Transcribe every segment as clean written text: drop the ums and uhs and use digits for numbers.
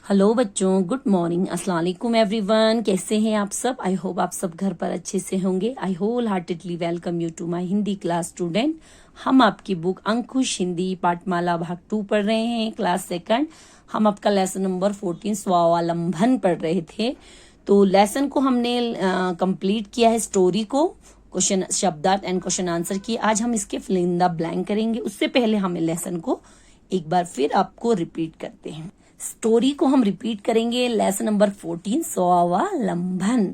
Hello बच्चों, good morning, अस्सलाम वालेकुम एवरीवन। कैसे हैं आप सब? आई होप आप सब घर पर अच्छे से होंगे। I whole heartedly welcome you to my Hindi class student. हम आपकी बुक अंकुश हिंदी पाठमाला भाग 2 पढ़ रहे हैं, क्लास सेकंड। हम आपका लेसन नंबर 14 स्वावलंबन पढ़ रहे थे। तो लेसन को हमने कंप्लीट किया है, स्टोरी को, क्वेश्चन शब्दार्थ एंड क्वेश्चन आंसर किए। आज हम इसके फिल इन द ब्लैंक करेंगे। उससे पहले हमें लेसन को एक बार फिर आपको रिपीट करते हैं। स्टोरी को हम रिपीट करेंगे। लेसन नंबर 14 स्वावलंबन,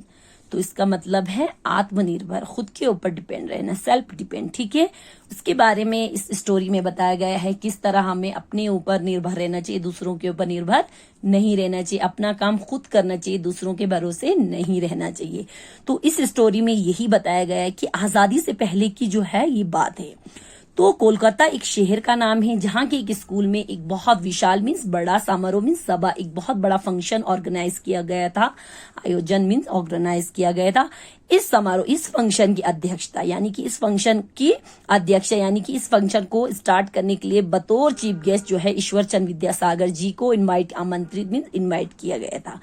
तो इसका मतलब है आत्मनिर्भर, खुद के ऊपर डिपेंड रहना, सेल्फ डिपेंड। ठीक है, उसके बारे में इस स्टोरी में बताया गया है किस तरह हमें अपने ऊपर निर्भर रहना चाहिए, दूसरों के ऊपर निर्भर नहीं रहना चाहिए, अपना काम खुद करना चाहिए, दूसरों के भरोसे नहीं रहना चाहिए। तो इस स्टोरी में यही बताया गया है कि आजादी से पहले की जो है ये बात है। तो कोलकाता एक शहर का नाम है जहां के एक स्कूल में एक बहुत विशाल मीन्स बड़ा समारोह मीन्स सभा, एक बहुत बड़ा फंक्शन ऑर्गेनाइज किया गया था। आयोजन मीन्स ऑर्गेनाइज किया गया था। इस समारोह, इस फंक्शन की अध्यक्षता यानी कि इस फंक्शन की अध्यक्ष यानी कि इस फंक्शन को स्टार्ट करने के लिए बतौर चीफ गेस्ट जो है ईश्वर चंद विद्यासागर जी को आमंत्रित मीन्स इन्वाइट किया गया था।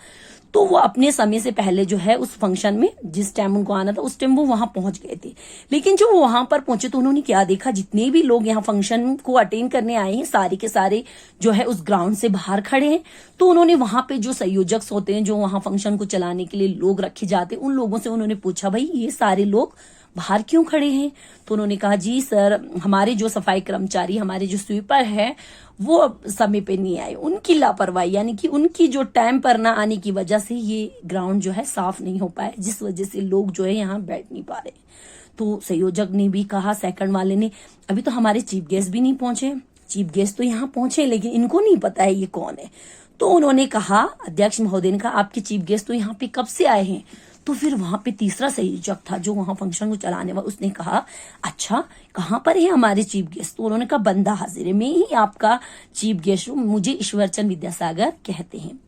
तो वो अपने समय से पहले जो है उस फंक्शन में, जिस टाइम उनको आना था उस टाइम वो वहां पहुंच गए थे। लेकिन जो वो वहां पर पहुंचे तो उन्होंने क्या देखा, जितने भी लोग यहाँ फंक्शन को अटेंड करने आए हैं सारे के सारे जो है उस ग्राउंड से बाहर खड़े हैं। तो उन्होंने वहां पे जो संयोजक होते हैं, जो वहां फंक्शन को चलाने के लिए लोग रखे जाते हैं, उन लोगों से उन्होंने पूछा, भाई ये सारे लोग बाहर क्यों खड़े हैं? तो उन्होंने कहा, जी सर, हमारे जो सफाई कर्मचारी, हमारे जो स्वीपर है वो समय पे नहीं आए। उनकी लापरवाही यानी कि उनकी जो टाइम पर ना आने की वजह से ये ग्राउंड जो है साफ नहीं हो पाया, जिस वजह से लोग जो है यहाँ बैठ नहीं पा रहे। तो संयोजक ने भी कहा, सेकंड वाले ने, अभी तो हमारे चीफ गेस्ट भी नहीं पहुंचे। चीफ गेस्ट तो यहाँ पहुंचे लेकिन इनको नहीं पता है ये कौन है। तो उन्होंने कहा, अध्यक्ष महोदय ने कहा, आपके चीफ गेस्ट तो यहाँ पे कब से आए हैं? तो फिर वहां पे तीसरा संयोजक था जो वहां फंक्शन को चलाने वाला, उसने कहा, अच्छा कहाँ पर है हमारे चीफ गेस्ट? तो उन्होंने कहा, बंदा हाजिर है, मैं ही आपका चीफ गेस्ट हूँ, मुझे ईश्वरचंद विद्यासागर कहते हैं।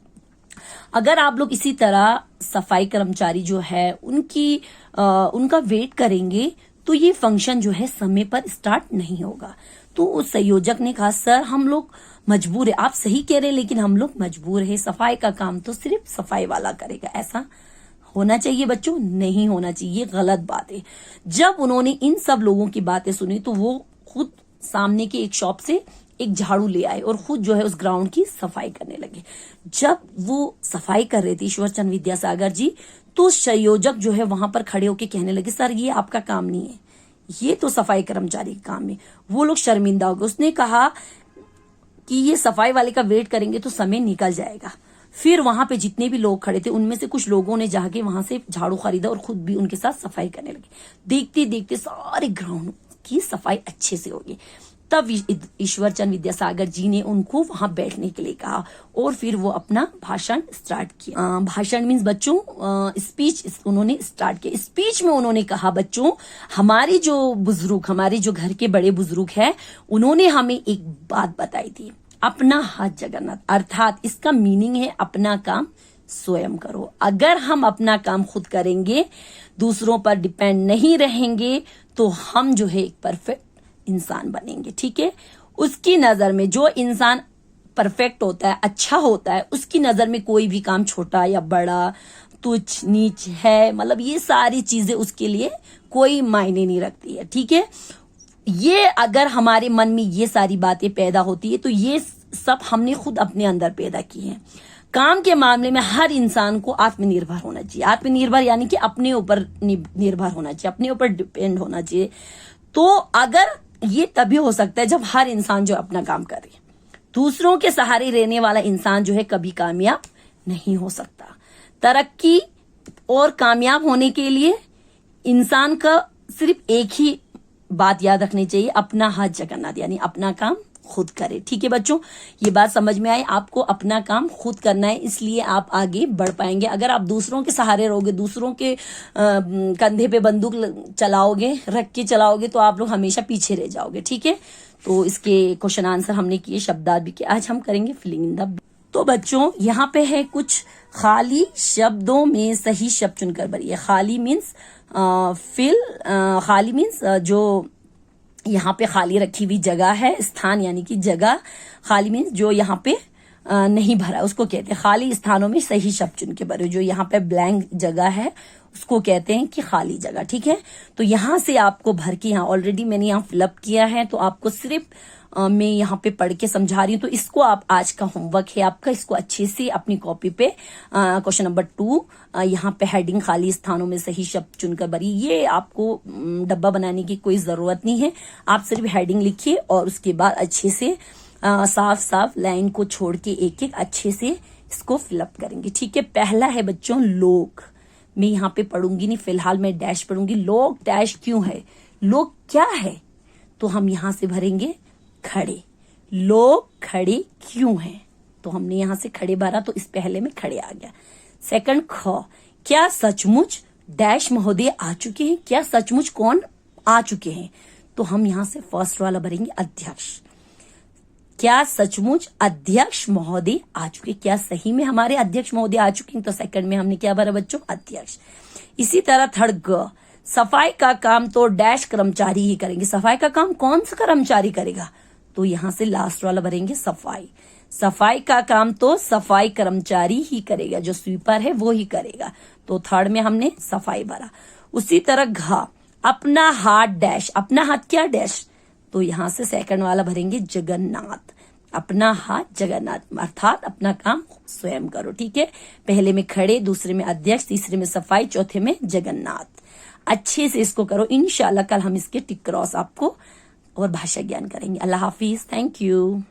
अगर आप लोग इसी तरह सफाई कर्मचारी जो है उनका वेट करेंगे तो ये फंक्शन जो है समय पर स्टार्ट नहीं होगा। तो उस संयोजक ने कहा, सर हम लोग मजबूर है, आप सही कह रहे हैं लेकिन हम लोग मजबूर है, सफाई का काम तो सिर्फ सफाई वाला करेगा। ऐसा होना चाहिए बच्चों? नहीं होना चाहिए, गलत बात है। जब उन्होंने इन सब लोगों की बातें सुनी तो वो खुद सामने के एक शॉप से एक झाड़ू ले आए और खुद जो है उस ग्राउंड की सफाई करने लगे। जब वो सफाई कर रहे थे ईश्वरचंद विद्यासागर जी, तो संयोजक जो है वहां पर खड़े होकर कहने लगे, सर ये आपका काम नहीं है, ये तो सफाई कर्मचारी का काम है। वो लोग शर्मिंदा हो गए। उसने कहा कि ये सफाई वाले का वेट करेंगे तो समय निकल जाएगा। फिर वहां पे जितने भी लोग खड़े थे उनमें से कुछ लोगों ने जाके वहां से झाड़ू खरीदा और खुद भी उनके साथ सफाई करने लगे। देखते देखते सारे ग्राउंड की सफाई अच्छे से हो गई। तब ईश्वरचंद विद्यासागर जी ने उनको वहां बैठने के लिए कहा और फिर वो अपना भाषण स्टार्ट किया। भाषण मीन्स बच्चों स्पीच उन्होंने स्टार्ट किया। स्पीच में उन्होंने कहा, बच्चों हमारे जो बुजुर्ग, हमारे जो घर के बड़े बुजुर्ग हैं, उन्होंने हमें एक बात बताई थी, अपना हाथ जगन्नाथ, अर्थात इसका मीनिंग है अपना काम स्वयं करो। अगर हम अपना काम खुद करेंगे, दूसरों पर डिपेंड नहीं रहेंगे, तो हम जो है एक परफेक्ट इंसान बनेंगे। ठीक है, उसकी नजर में जो इंसान परफेक्ट होता है, अच्छा होता है, उसकी नजर में कोई भी काम छोटा या बड़ा, तुच्छ नीच है, मतलब ये सारी चीजें उसके लिए कोई मायने नहीं रखती है। ठीक है, ये अगर हमारे मन में ये सारी बातें पैदा होती है तो ये सब हमने खुद अपने अंदर पैदा की है। काम के मामले में हर इंसान को आत्मनिर्भर होना चाहिए। आत्मनिर्भर यानी कि अपने ऊपर निर्भर होना चाहिए, अपने ऊपर डिपेंड होना चाहिए। तो अगर ये तभी हो सकता है जब हर इंसान जो अपना काम करे। दूसरों के सहारे रहने वाला इंसान जो है कभी कामयाब नहीं हो सकता। तरक्की और कामयाब होने के लिए इंसान का सिर्फ एक ही बात याद रखनी चाहिए, अपना हाथ जगन्नाथ, यानी अपना काम खुद करे। ठीक है बच्चों, ये बात समझ में आई? आपको अपना काम खुद करना है, इसलिए आप आगे बढ़ पाएंगे। अगर आप दूसरों के सहारे रहोगे, दूसरों के कंधे पे बंदूक चलाओगे, रख के चलाओगे, तो आप लोग हमेशा पीछे रह जाओगे। ठीक है, तो इसके क्वेश्चन आंसर हमने किए, शब्दार्थ भी किए। आज हम करेंगे फिलिंग इन द। तो बच्चों यहाँ पे है कुछ खाली शब्दों में सही शब्द चुनकर भरिए। खाली मीन्स खाली मीन्स जो यहाँ पे खाली रखी हुई जगह है, स्थान यानी कि जगह। खाली मीन्स जो यहाँ पे नहीं भरा, उसको कहते हैं खाली स्थानों में सही शब्द चुन के भरो। जो यहाँ पे ब्लैंक जगह है उसको कहते हैं कि खाली जगह, ठीक है। तो यहाँ से आपको भर के, यहाँ ऑलरेडी मैंने यहाँ फिलअप किया है, तो आपको सिर्फ मैं यहाँ पे पढ़ के समझा रही हूँ। तो इसको आप, आज का होमवर्क है आपका, इसको अच्छे से अपनी कॉपी पे क्वेश्चन नंबर 2 यहाँ पे हेडिंग खाली स्थानों में सही शब्द चुनकर भरी। ये आपको डब्बा बनाने की कोई जरूरत नहीं है, आप सिर्फ हेडिंग लिखिए और उसके बाद अच्छे से साफ साफ लाइन को छोड़ के एक एक अच्छे से इसको फिलअप करेंगे, ठीक है। पहला है बच्चों लोग, मैं यहाँ पे पढ़ूंगी नहीं, फिलहाल मैं डैश पढ़ूंगी। लोग डैश क्यों है, लोग क्या है, तो हम यहाँ से भरेंगे खड़े। लोग खड़े क्यों हैं, तो हमने यहां से खड़े भरा, तो इस पहले में खड़े आ गया। सेकंड ख, क्या सचमुच डैश महोदय आ चुके हैं, क्या सचमुच कौन आ चुके हैं, तो हम यहां से फर्स्ट वाला भरेंगे अध्यक्ष। क्या सचमुच अध्यक्ष महोदय आ चुके, क्या सही में हमारे अध्यक्ष महोदय आ चुके हैं, तो सेकंड में हमने क्या भरा बच्चों, अध्यक्ष। इसी तरह थर्ड ग, सफाई का काम तो डैश कर्मचारी ही करेंगे। सफाई का काम कौन सा कर्मचारी करेगा, तो यहां से लास्ट वाला भरेंगे सफाई। सफाई का काम तो सफाई कर्मचारी ही करेगा, जो स्वीपर है वो ही करेगा, तो थर्ड में हमने सफाई भरा। उसी तरह घ, अपना हाथ डैश, अपना हाथ क्या डैश, तो यहां से सेकंड वाला भरेंगे जगन्नाथ। अपना हाथ जगन्नाथ, अर्थात अपना काम स्वयं करो, ठीक है। पहले में खड़े, दूसरे में अध्यक्ष, तीसरे में सफाई, चौथे में जगन्नाथ। अच्छे से इसको करो, इंशाल्लाह कल हम इसके टिक क्रॉस आपको और भाषा ज्ञान करेंगे। अल्लाह हाफिज, थैंक यू।